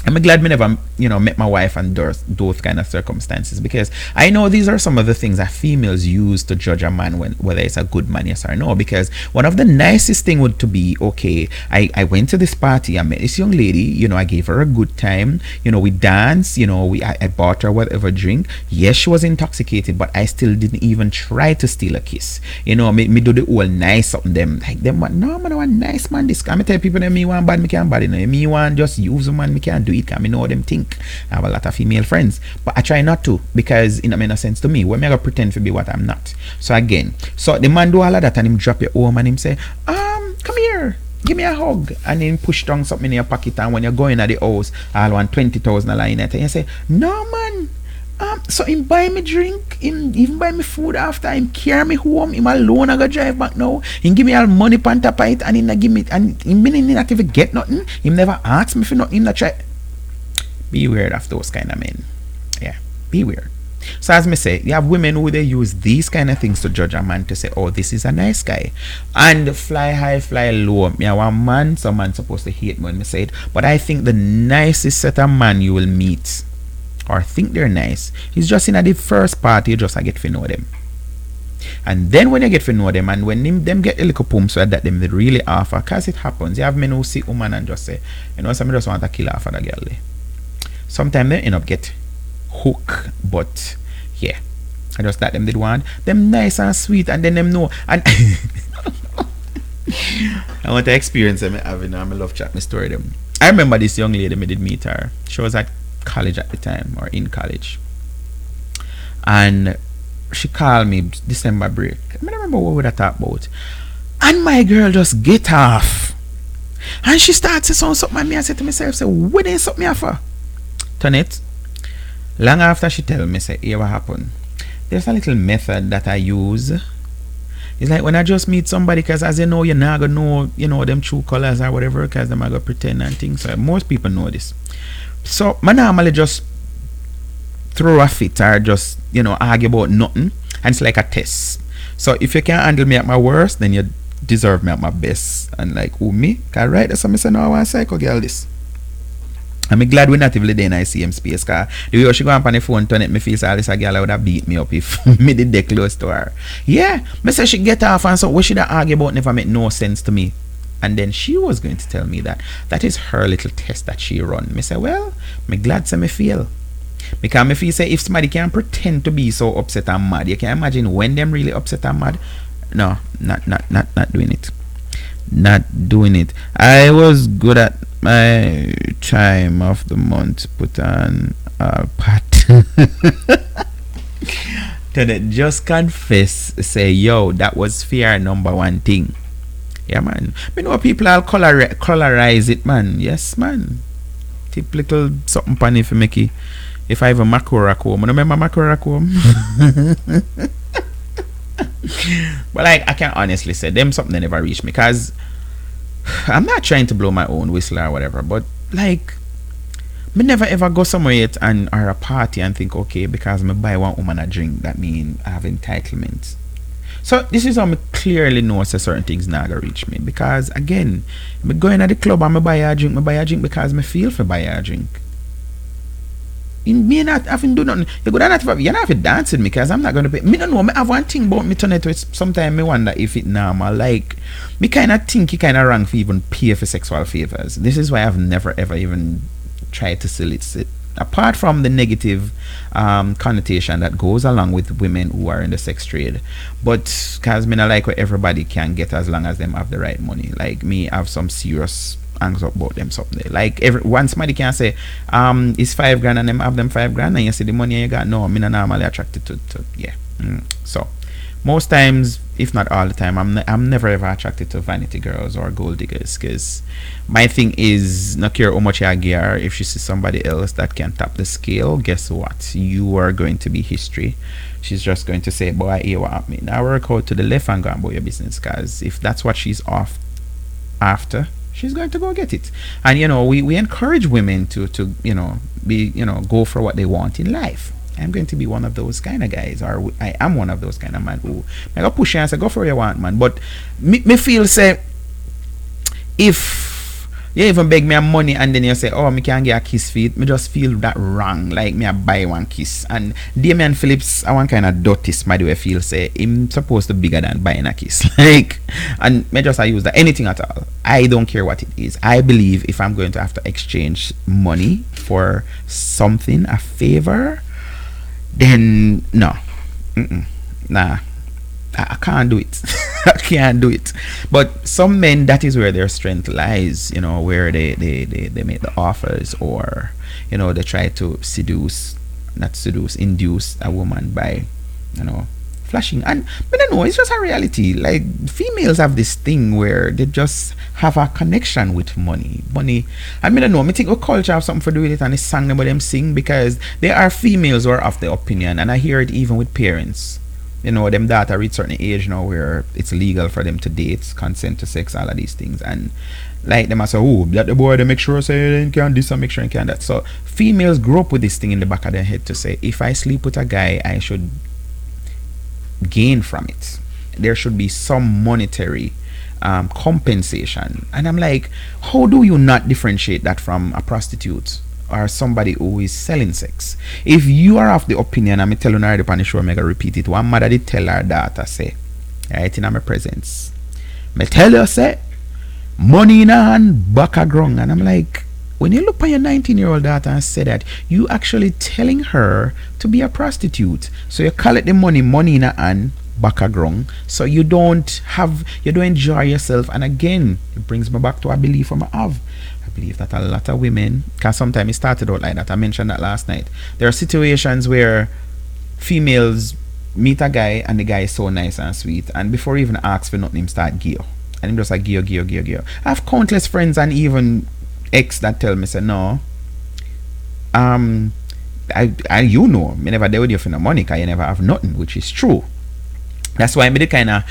I'm glad me never, met my wife under those kind of circumstances, because I know these are some of the things that females use to judge a man whether it's a good man, yes or no. Because one of the nicest thing would to be, okay, I went to this party, I met this young lady, I gave her a good time, we danced, I bought her whatever drink. Yes, she was intoxicated, but I still didn't even try to steal a kiss. Me do the whole nice something them. Like them, no man, I want nice man. This I tell people that me want bad, me can't bad. Me want just use a man, me can't do it, because I know what them think. I have a lot of female friends, but I try not to, because it make no sense to me. When I gotta pretend to be what I'm not. So again, so the man do all of that, and him drop your home and him say, come here, give me a hug, and then push down something in your pocket, and when you're going at the house, I'll want 20,000 in it, and you say, no man. So him buy me drink, him even buy me food after, him carry me home, him alone I go drive back now, him give me all money pan top of it, and him not give me, and him not even get nothing, him never ask me for nothing, him not try. Be weird of those kind of men. Yeah, be weird. So as me say, you have women who they use these kind of things to judge a man, to say, oh, this is a nice guy. And fly high, fly low. Me a one man, some man supposed to hate me when me say it. But I think the nicest set of man you will meet, or think they're nice, is just in the first party, you just get to know them. And then when you get to know them, and when them get a little pump, so that them they really offer, because it happens. You have men who see woman and just say, some just want to kill half of the girl there. Sometimes they end up get hook, but yeah, I just that them did want them nice and sweet, and then them know. And I want to experience them having a love chat, my story them. I remember this young lady, me did meet her. She was at college at the time, or in college, and she called me December break. I don't remember what we talk about, and my girl just get off, and she starts to sound something, and me I said to myself, say, what is something here for? Turn it. Long after she tell me, say, here what happened, there's a little method that I use. It's like when I just meet somebody, because as you know, you're not gonna know them true colors or whatever, because them are gonna pretend and things. So most people know this. So I normally just throw a fit, or just argue about nothing, and it's like a test. So if you can't handle me at my worst, then you deserve me at my best. And like, who me? Cause right, that's what I say, no, I want psycho girl this. I'm glad we're not even there in ICM space, cause the way she go on the phone turn it, me feel so this a girl would have beat me up if me did that close to her. Yeah, me say she get off and so what should I argue about never make no sense to me. And then she was going to tell me that is her little test that she run. Me say, well, me glad say me feel. Because me feel say if somebody can pretend to be so upset and mad, you can imagine when them really upset and mad. No, not doing it. Not doing it. I was good at my time of the month put on a pat. Just confess, say, yo, that was fear number one thing. Yeah, man. Me know people will colorize it, man. Yes, man. Tip little something funny for me. If I have a macro home, remember macro home? But like, I can honestly say, them something that never reached me. Because I'm not trying to blow my own whistle or whatever. But like, me never ever go somewhere yet or a party and think, okay, because me buy one woman a drink, that mean I have entitlement. So this is how me clearly know say certain things not gonna reach me. Because again, me going at the club and me buy a drink because me feel for buy a drink. In me not having do nothing. You not have to dance with me because I'm not gonna pay. Me don't know. Me have one thing about me turn it. Sometimes me wonder if it normal. Like me kind of think it kind of wrong for even pay for sexual favors. This is why I've never ever even tried to solicit. Apart from the negative connotation that goes along with women who are in the sex trade, but because me not like what everybody can get as long as them have the right money. Like me have some serious angst about them someday. Like once somebody can say it's $5,000 and them have them $5,000 and you see the money you got, no, me not normally attracted to yeah. So most times, if not all the time, I'm never ever attracted to vanity girls or gold diggers, because my thing is not care how much I gear. If she sees somebody else that can tap the scale, guess what? You are going to be history. She's just going to say, boy, here what happened. Now work out to the left and go about your business, because if that's what she's off after, she's going to go get it. And you know, we encourage women to you know, be, you know, go for what they want in life. I'm going to be one of those kind of guys, or I am one of those kind of man who I go push you and say go for what you want, man. But me feel say if you even beg me money and then you say, oh, me can't get a kiss for it, me just feel that wrong. Like me I buy one kiss. And Damian Phillips, I want kind of dirty somebody where feel say him supposed to be bigger than buying a kiss. Like, and me just I use that anything at all. I don't care what it is. I believe if I'm going to have to exchange money for something, a favor, then no. Nah. I can't do it. I can't do it. But some men, that is where their strength lies, you know, where they make the offers, or, you know, they try to induce a woman by, you know, flashing. And I don't know, it's just a reality. Like, females have this thing where they just have a connection with money. I mean, I don't know, I think our culture have something to do with it, and it's song about them sing, because there are females who are of the opinion, and I hear it even with parents. You know, them daughter reach certain age now where it's legal for them to date, consent to sex, all of these things. And like them I say, oh, let the boy they make sure say they can this and make sure they can that. So females grow up with this thing in the back of their head to say, if I sleep with a guy, I should gain from it. There should be some monetary compensation. And I'm like, how do you not differentiate that from a prostitute or somebody who is selling sex? If you are of the opinion, I'm telling you already upon the show, I'm gonna repeat it. One mother did tell her daughter, say, right in my presence, me tell you, say, money in her hand, back a grung. And I'm like, when you look at your 19-year-old daughter and say that, you actually telling her to be a prostitute. So you call it the money in her hand, back a grung. So you don't enjoy yourself. And again, it brings me back to a belief I have. I believe that a lot of women, because sometimes it started out like that, I mentioned that last night, there are situations where females meet a guy and the guy is so nice and sweet, and before he even asks for nothing, him start gear, and him just like gear. I have countless friends and even ex that tell me, say, no, I you know, me never deal with you for no money because you never have nothing, which is true. That's why I did kind of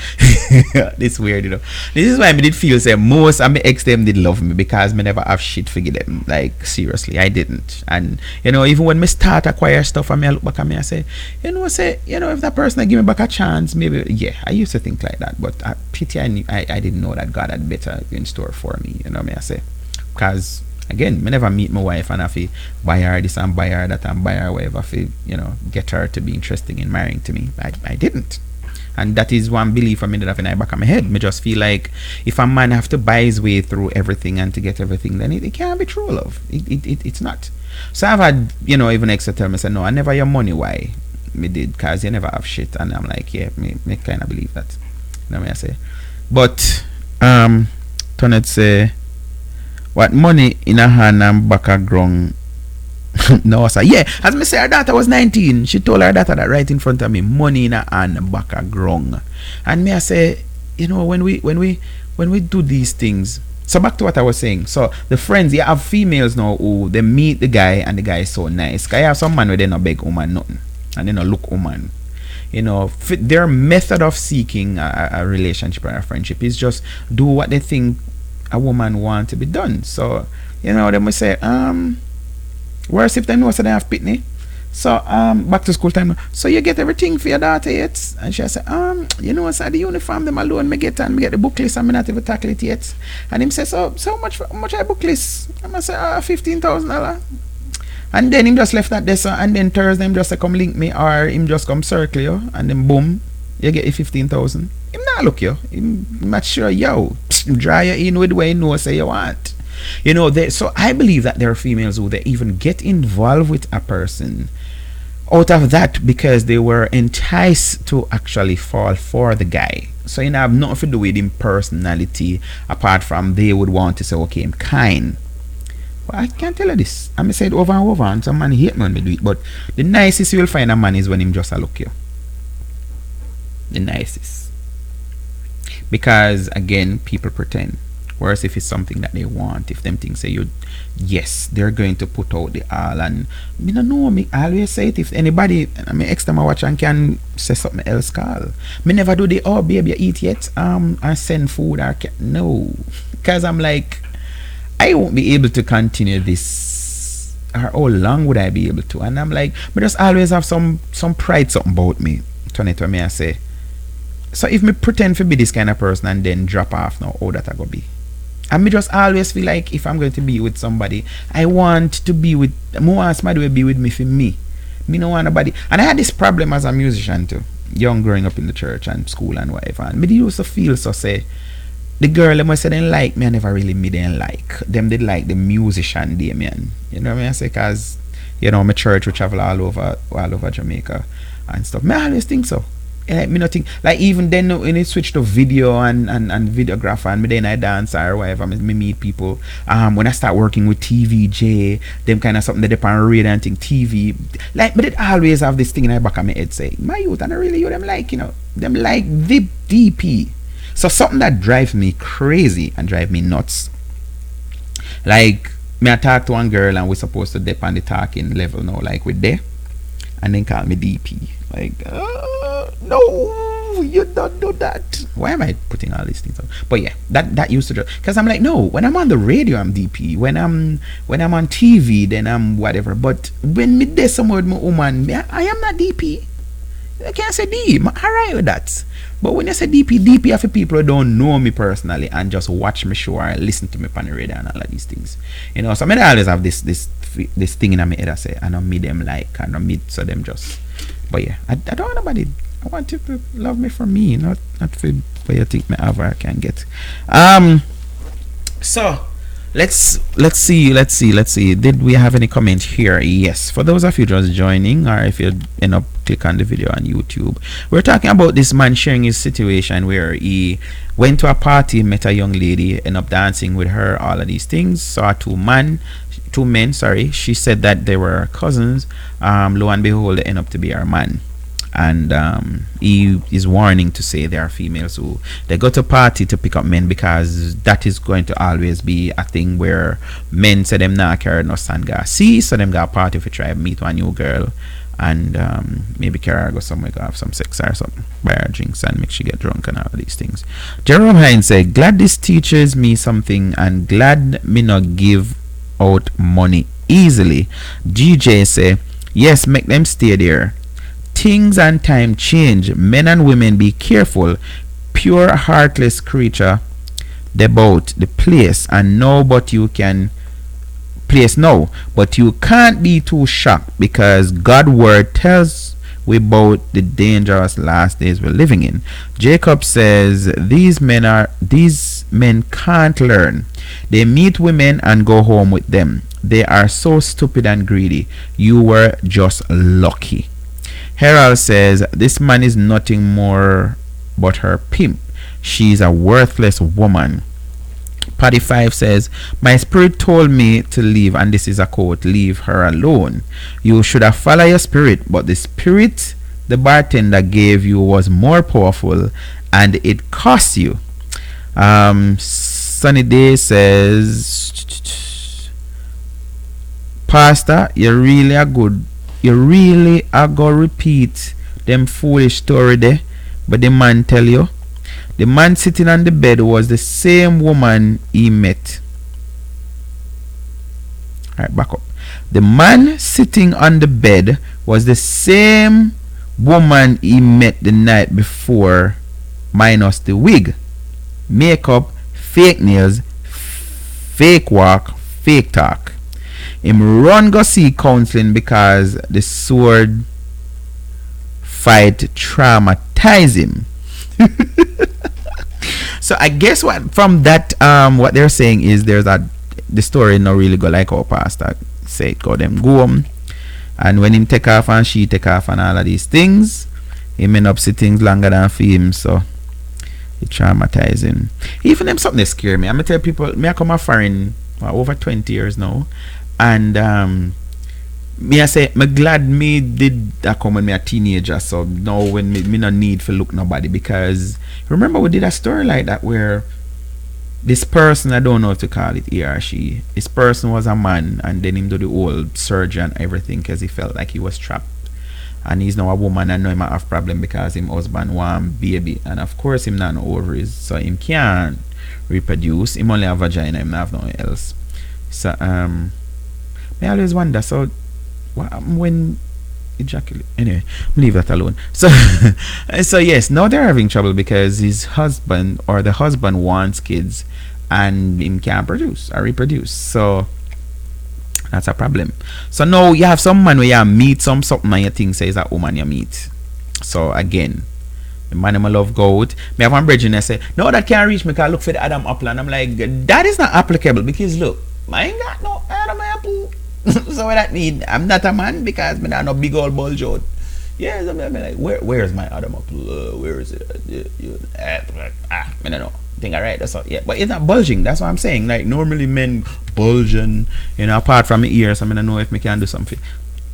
this weird, you know. This is why I did feel say most of my ex them did love me, because me never have shit for them. Like seriously, I didn't. And you know, even when me start acquire stuff, and me I look back at me, I say, if that person give me back a chance, maybe yeah. I used to think like that, but I didn't know that God had better in store for me. You know me I say, because Again, me never meet my wife and have to buy her this and buy her that and buy her whatever to, get her to be interested in marrying to me. I didn't. And that is one belief for me that I have in the back of my head. Me just feel like if a man have to buy his way through everything and to get everything, then it can't be true love. It's not. So I've had, even extra tell me, say, no, I never your money. Why? Me did, because you never have shit. And I'm like, yeah, me kind of believe that. You know what I say? But, Tonet say, what money in a hand and back a grung. No, sir. Yeah, as me say, her daughter was 19. She told her daughter that right in front of me, money in her hand, back a grung. And me I say, when we do these things. So back to what I was saying. So the friends, you have females now who they meet the guy and the guy is so nice. Cause you have some man where they no beg woman nothing and they no look woman. Their method of seeking a relationship or a friendship is just do what they think a woman want to be done. So they must say, worse if they know so they have pitney. So back to school time. So you get everything for your daughter yet? And she said, so the uniform them alone me get and me get the book list and me not even tackle it yet. And him say, so much I book list? And I say, $15,000. And then him just left that there, and then Thursday him just say come link me or him just come circle you and then boom, you get your 15,000. Him not look you. Him not sure dry you in with the way you know say you want. So I believe that there are females who they even get involved with a person out of that because they were enticed to actually fall for the guy. So have nothing to do with him personality apart from they would want to say, okay, I'm kind. But I can't tell you this. I may say it over and over and some man hate me when they do it. But the nicest you will find a man is when him just a look you. The nicest. Because again, people pretend. Whereas if it's something that they want, if them things say yes, they're going to put out the all. And me no know, me always say it. If anybody, ex them a watch and can say something else, call. Me never do the baby you eat yet. I send food or no, because I'm like, I won't be able to continue this. Or how long would I be able to? And I'm like, me just always have some pride something about me. Turn it to me and say. So if me pretend to be this kind of person and then drop off now, how that I go be? And me just always feel like if I'm going to be with somebody, I want to be with more somebody will be with me for me. Me no want nobody. And I had this problem as a musician too. Young growing up in the church and school and whatever. And me used to feel so say the girl them say they like me, I never really me didn't like. Them did like the musician Damien. You know what I say? Cause my church will travel all over Jamaica and stuff. Me always think so. Like me nothing like even then when it switched to video and videographer and me then I dance or whatever, me meet people when I start working with TVJ, them kind of something that they on radio and think TV like me did always have this thing in the back of my head say my youth and I really them like them like the DP. So something that drives me crazy and drive me nuts, like me I talk to one girl and we're supposed to dip on the talking level now like with there and then call me DP like no, you don't do that. Why am I putting all these things up? But yeah, that used to because I'm like no, when I'm on the radio I'm DP, when I'm on TV then I'm whatever, but when me there somewhere with my woman I am not DP. I can't say D, I'm alright with that. But when you say DP are for people who don't know me personally and just watch me show or listen to me on the radio and all of these things. So I always have this thing in my head I say I don't meet them like I don't meet so them just. But yeah, I don't want nobody. I want you to love me for me, not for what you think me ever I can get. So let's see. Did we have any comment here? Yes. For those of you just joining, or if you end up click on the video on YouTube, we're talking about this man sharing his situation where he went to a party, met a young lady, ended up dancing with her, all of these things. Saw two men. She said that they were cousins. Lo and behold, they end up to be her man. And he is warning to say there are females who they go to party to pick up men because that is going to always be a thing where men say them not carry no son go see, so them got party if you try meet one new girl and maybe carry her go somewhere go have some sex or something, buy her drinks and make she get drunk and all these things. Jerome Hines said, glad this teaches me something and glad me not give out money easily. DJ say, yes, make them stay there. Things and time change. Men and women be careful. Pure heartless creature about the place and know but you can place now. But you can't be too shocked because God's word tells we about the dangerous last days we're living in. Jacob says these men can't learn. They meet women and go home with them. They are so stupid and greedy. You were just lucky. Herald says this man is nothing more but her pimp. She's a worthless woman. Paddy 5 says, my spirit told me to leave, and this is a quote, leave her alone. You should have followed your spirit, but the spirit the bartender gave you was more powerful and it cost you. Sunny Day says, Pastor, you really are good. You really are going to repeat them foolish story there, but the man tell you. The man sitting on the bed was the same woman he met. Alright, back up. The man sitting on the bed was the same woman he met the night before, minus the wig, makeup, fake nails, fake walk, fake talk. Him run go see counseling because the sword fight traumatized him. So I guess what from that what they're saying is there's the story not really go like our pastor say it go them go home, and when him take off and she take off and all of these things, him end up see things longer than for him, so it traumatizing. Even them something that scare me. I'm gonna tell people, me I come a foreign over 20 years now, and me I say me glad me did that come when me a teenager, so now when me no need for look nobody, because remember we did a story like that where this person, I don't know if to call it he or she, this person was a man and then him do the whole surgery and everything because he felt like he was trapped, and he's now a woman and now him have problem because him husband want baby, and of course him not no ovaries, so him can't reproduce, him only have vagina, him not have nothing else. So I always wonder, so when ejaculate, anyway, leave that alone. So so yes, now they're having trouble because his husband or the husband wants kids and him can't produce or reproduce, so that's a problem. So now you have some man where you meet something and you think says that woman you meet. So again, the man I love goat. Me have one brethren that say no, that can't reach me, can look for the Adam apple, and I'm like, that is not applicable because look, I ain't got no Adam apple. So what that mean? I'm not a man because me not no big old bulge out. Yes, I'm like, where's my Adam apple? Where is it? I don't know. Think I right, that's all. Yeah, but it's not bulging. That's what I'm saying. Like normally men bulging, you know, apart from the ears. I mean, I know if me can do something.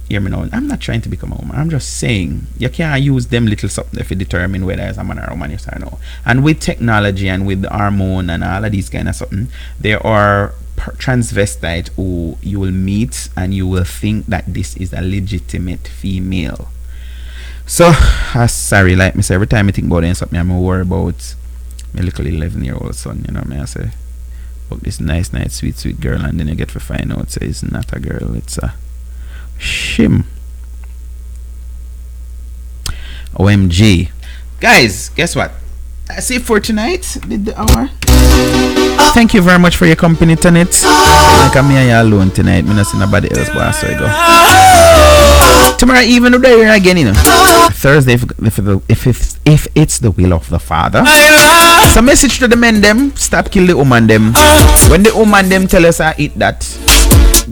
Hear me now. I'm not trying to become a woman. I'm just saying you can't use them little something if you determine whether it's a man or a woman, yes or no. And with technology and with the hormone and all of these kind of something, there are transvestite who you will meet and you will think that this is a legitimate female. So sorry, like me say, every time I think about it, something I'm worried about my little 11-year-old son, you know me I say, look, this nice sweet girl, and then you get to find out say it's not a girl, it's a shim. OMG. Guys, guess what? That's it for tonight. Did the hour. Thank you very much for your company tonight. Like me and you alone tonight. Me not see nobody else, but so you go. Tomorrow even we're there again, you know. Thursday if it's the will of the Father. So message to the men them, stop kill the woman them. When the woman them tell us I eat that,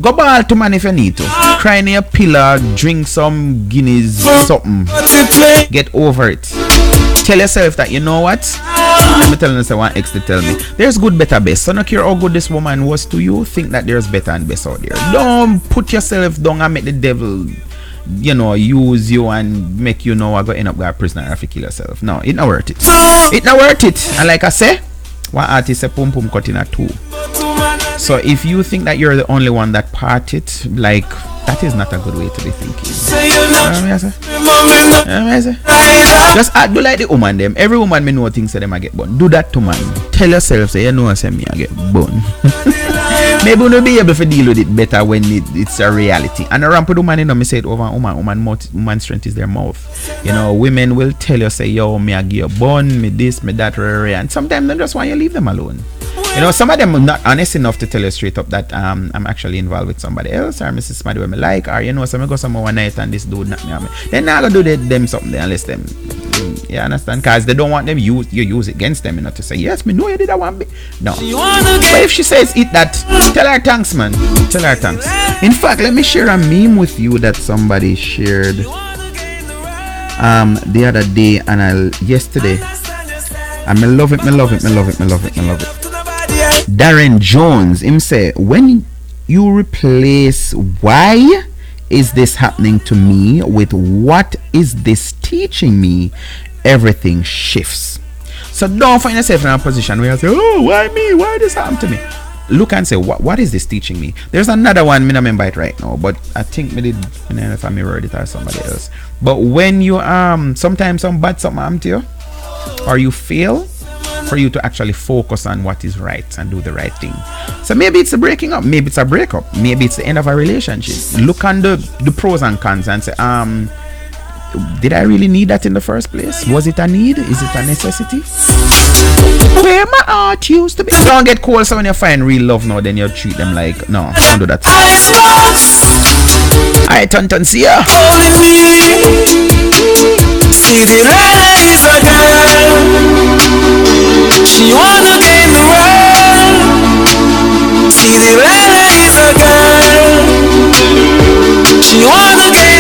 go ball to man if you need to. Cry near a pillar, drink some Guinness, something. Get over it. Tell yourself that, you know what? Let me tell you, I want X to tell me. There's good, better, best. So, no care how good this woman was to you, think that there's better and best out there. Don't put yourself down and make the devil, you know, use you and make you know I'm going to end up going to prison or have to kill yourself. No, it's not worth it. It's not worth it. And like I say, one artist say pum pum cut in a two. So if you think that you're the only one that parted, like, that is not a good way to be thinking. Just do like the woman them. Every woman me know things say them I get bun. Do that to man. Tell yourself say you know say me I get bun. Maybe we'll be able to deal with it better when it's a reality. And a rampant woman, you know, me say it over woman strength is their mouth. You know, women will tell you say, yo, me I give you bun, me this, me that, and sometimes they just want you to leave them alone. You know, some of them are not honest enough to tell you straight up that I'm actually involved with somebody else, or Mrs. Somebody where me like, or you know, so I go somewhere one night and this dude knock me on me. Then I go do them something unless them, you understand? Because they don't want them use it against them, you know, to say yes, me know you did that one bit. No. But if she says eat that, tell her thanks, man. Tell her thanks. In fact, let me share a meme with you that somebody shared the other day and yesterday. And me love it. Darren Jones, him say, when you replace why is this happening to me with what is this teaching me, everything shifts. So don't find yourself in a position where you say, oh, why me? Why this happened to me? Look and say, what is this teaching me? There's another one, me not remember it right now, but I think me did, I don't know if I mirrored it or somebody else. But when you sometimes some bad something happen to you, or you fail, for you to actually focus on what is right and do the right thing. So maybe it's a breaking up, maybe it's a breakup, maybe it's the end of a relationship. Look on the pros and cons and say, did I really need that in the first place? Was it a need? Is it a necessity? Where my heart used to be. Don't get cold, so when you find real love now, then you treat them like, no, don't do that. Alright, Tonton, see ya. See the is a girl. She wanna gain the world. See the is a girl. She wanna gain